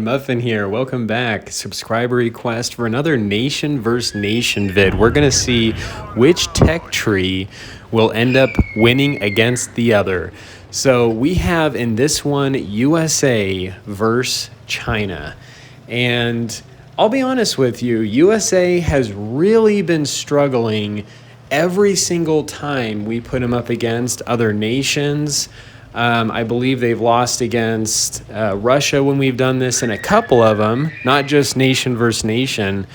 Muffin here. Welcome back. Subscriber request for another nation versus nation vid. We're going to see which tech tree will end up winning against the other. So we have in this one USA versus China. And I'll be honest with you, USA has really been struggling every single time we put them up against other nations. I believe they've lost against Russia when we've done this, and a couple of them, not just nation versus nation,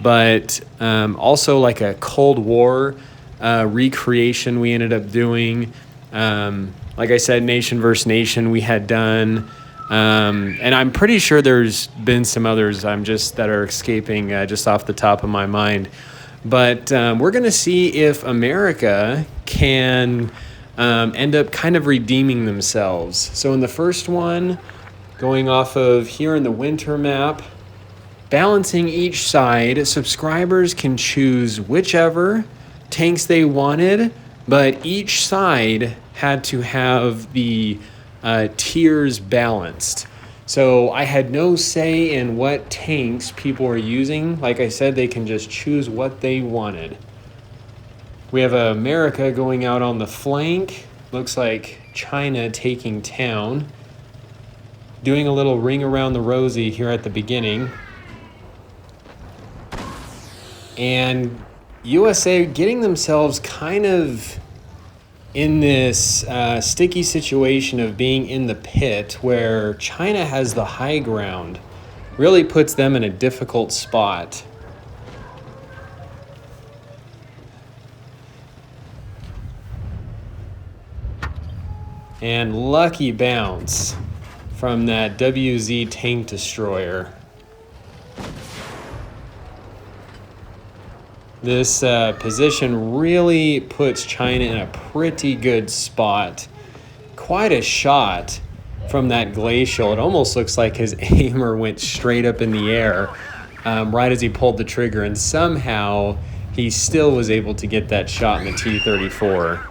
but also like a Cold War recreation we ended up doing. Like I said, nation versus nation we had done. And I'm pretty sure there's been some others that are escaping just off the top of my mind. But we're going to see if America can end up kind of redeeming themselves. So in the first one, going off of here in the winter map, balancing each side, subscribers can choose whichever tanks they wanted, but each side had to have the tiers balanced. So I had no say in what tanks people were using. Like I said, they can just choose what they wanted. We have America going out on the flank. Looks like China taking town. Doing a little ring around the rosy here at the beginning. And USA getting themselves kind of in this sticky situation of being in the pit where China has the high ground. Really puts them in a difficult spot. And lucky bounce from that WZ tank destroyer. This position really puts China in a pretty good spot. Quite a shot from that glacial. It almost looks like his aimer went straight up in the air right as he pulled the trigger, and somehow he still was able to get that shot in the T-34.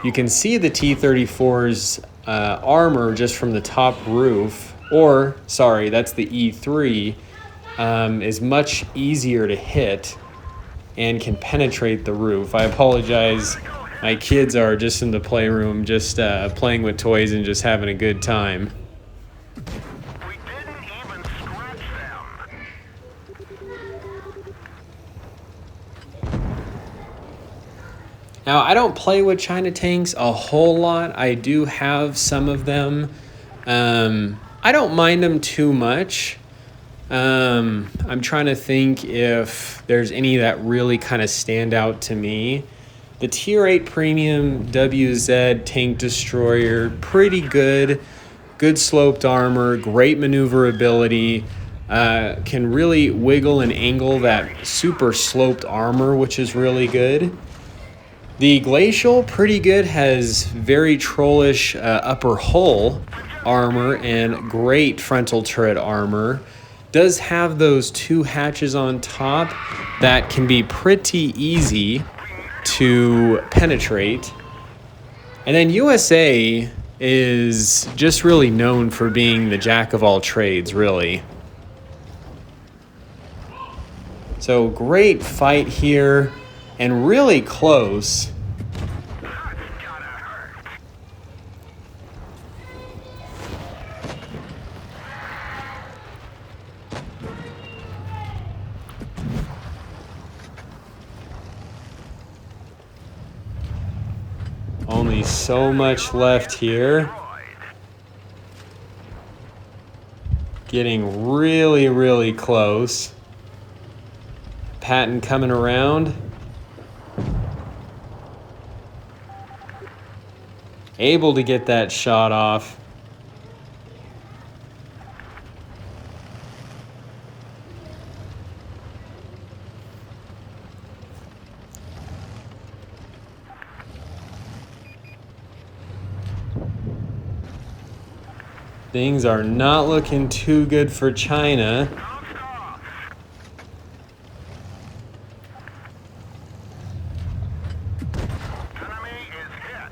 You can see the T-34's armor just from the top roof, or, sorry, that's the E3, is much easier to hit and can penetrate the roof. I apologize. My kids are just in the playroom, just playing with toys and just having a good time. We didn't even scratch them. Now, I don't play with China tanks a whole lot. I do have some of them. I don't mind them too much. I'm trying to think if there's any that really kind of stand out to me. The Tier 8 Premium WZ Tank Destroyer, pretty good. Good sloped armor, great maneuverability. Can really wiggle and angle that super sloped armor, which is really good. The Glacial, pretty good, has very trollish upper hull armor and great frontal turret armor. Does have those two hatches on top that can be pretty easy to penetrate. And then USA is just really known for being the jack of all trades, really. So great fight here and really close. Only so much left here. Getting really, really close. Patton coming around. Able to get that shot off. Things are not looking too good for China.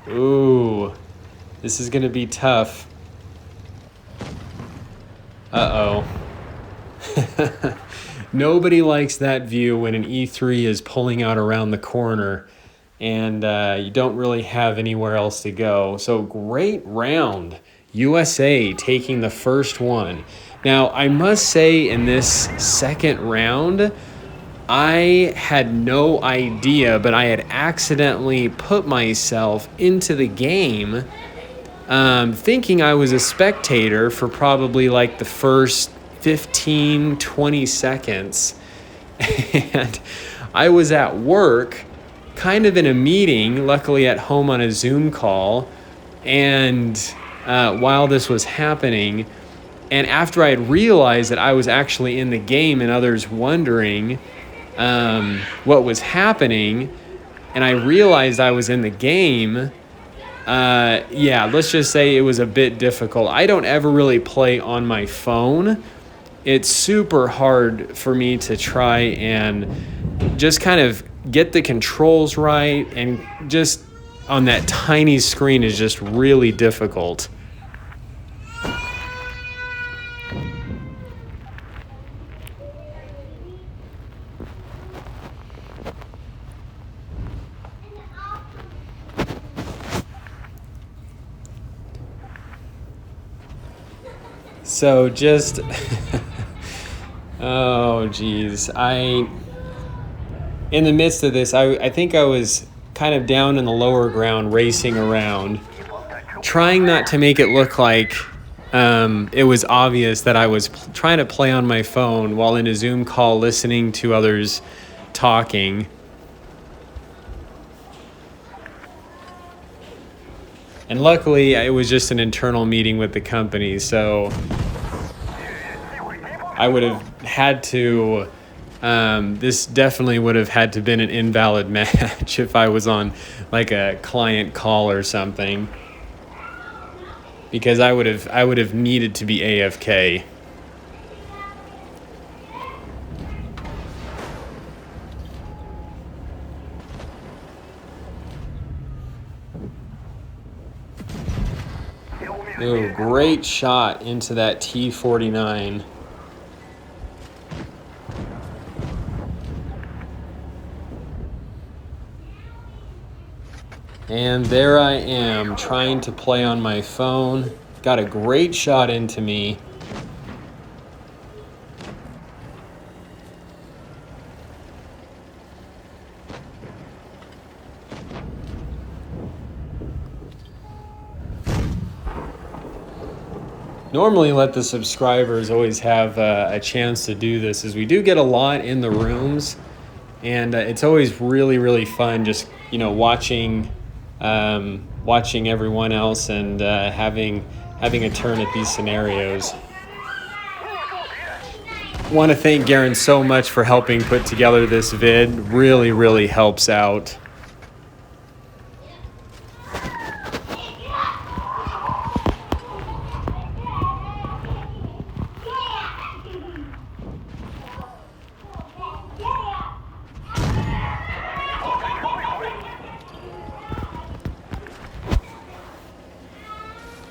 Ooh, this is going to be tough. Uh-oh. Nobody likes that view when an E3 is pulling out around the corner and you don't really have anywhere else to go. So great round. USA taking the first one. Now, I must say in this second round, I had no idea, but I had accidentally put myself into the game thinking I was a spectator for probably like the first 15, 20 seconds. And I was at work, kind of in a meeting, luckily at home on a Zoom call, and while this was happening, and after I had realized that I was actually in the game and others wondering what was happening, and I realized I was in the game, yeah, let's just say it was a bit difficult. I don't ever really play on my phone. It's super hard for me to try and just kind of get the controls right, and just on that tiny screen is just really difficult. So just, oh geez, in the midst of this, I think I was kind of down in the lower ground racing around, trying not to make it look like it was obvious that I was trying to play on my phone while in a Zoom call listening to others talking. And luckily, it was just an internal meeting with the company, so I would have had to, this definitely would have had to been an invalid match if I was on like a client call or something, because I would have needed to be AFK. Ooh, great shot into that T-49. And there I am, trying to play on my phone. Got a great shot into me. Normally let the subscribers always have a chance to do this, as we do get a lot in the rooms, and it's always really, really fun just, watching everyone else and having a turn at these scenarios. Want to thank Garion so much for helping put together this vid. Really, really helps out.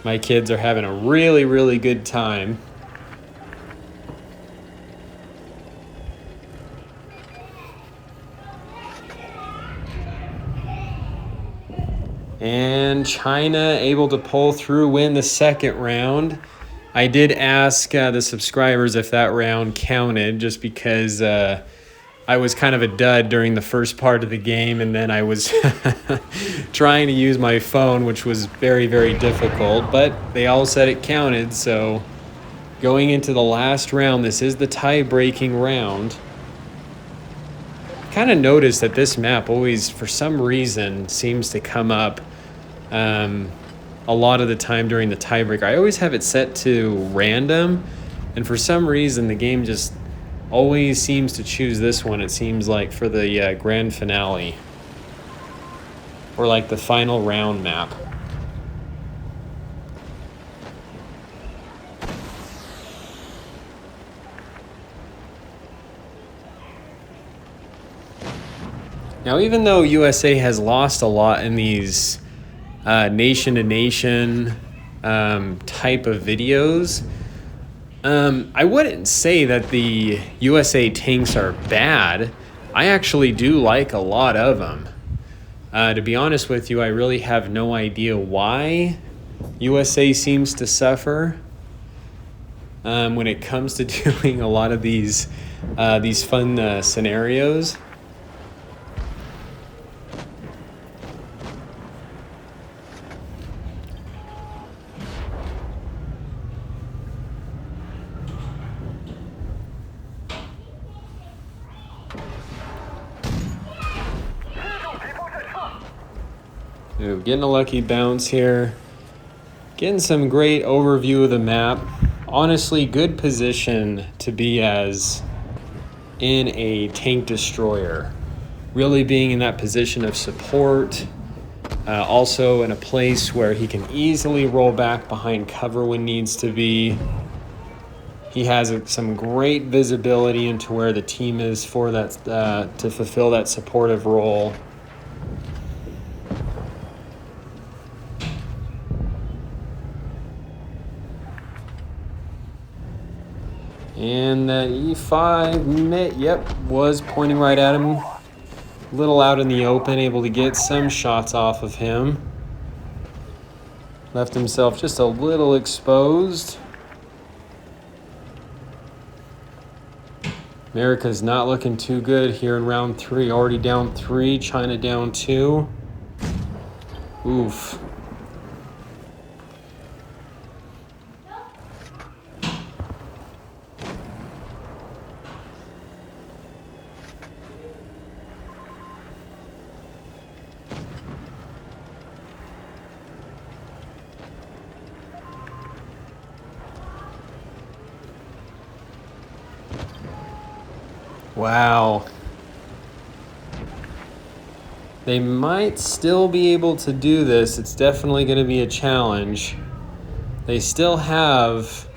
My kids are having a really, really good time. And China able to pull through, win the second round. I did ask the subscribers if that round counted, just because I was kind of a dud during the first part of the game, and then I was trying to use my phone, which was very, very difficult, but they all said it counted. So going into the last round, this is the tie-breaking round. Kind of noticed that this map always, for some reason, seems to come up a lot of the time during the tiebreaker. I always have it set to random, and for some reason the game just always seems to choose this one, it seems like, for the grand finale, or like the final round map. Now, even though USA has lost a lot in these nation-to-nation type of videos, I wouldn't say that the USA tanks are bad. I actually do like a lot of them. To be honest with you, I really have no idea why USA seems to suffer when it comes to doing a lot of these fun scenarios. Ooh, getting a lucky bounce here. Getting some great overview of the map. Honestly, good position to be as in a tank destroyer. Really being in that position of support. Also in a place where he can easily roll back behind cover when needs to be. He has some great visibility into where the team is for that to fulfill that supportive role. And that E5, yep, was pointing right at him. A little out in the open, able to get some shots off of him. Left himself just a little exposed. America's not looking too good here in round 3. Already down 3, China down 2. Oof. Wow. They might still be able to do this. It's definitely going to be a challenge. They still have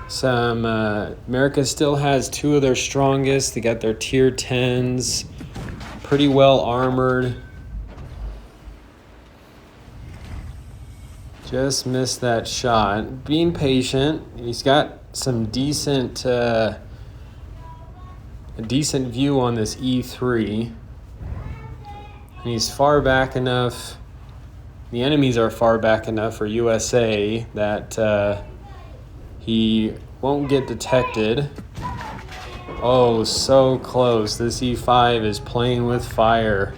some... America still has 2 of their strongest. They got their tier 10s. Pretty well armored. Just missed that shot. Being patient. He's got some decent... a decent view on this E3. And he's far back enough. The enemies are far back enough for USA that he won't get detected. Oh, so close. This E5 is playing with fire.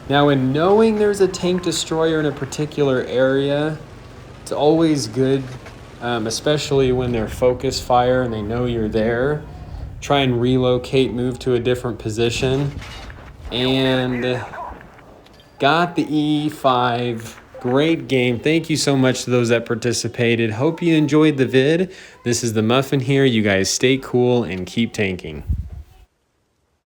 Now, in knowing there's a tank destroyer in a particular area, it's always good, especially when they're focus fire and they know you're there. Try and relocate, move to a different position. And got the E5. Great game. Thank you so much to those that participated. Hope you enjoyed the vid. This is the Muffin here. You guys stay cool and keep tanking.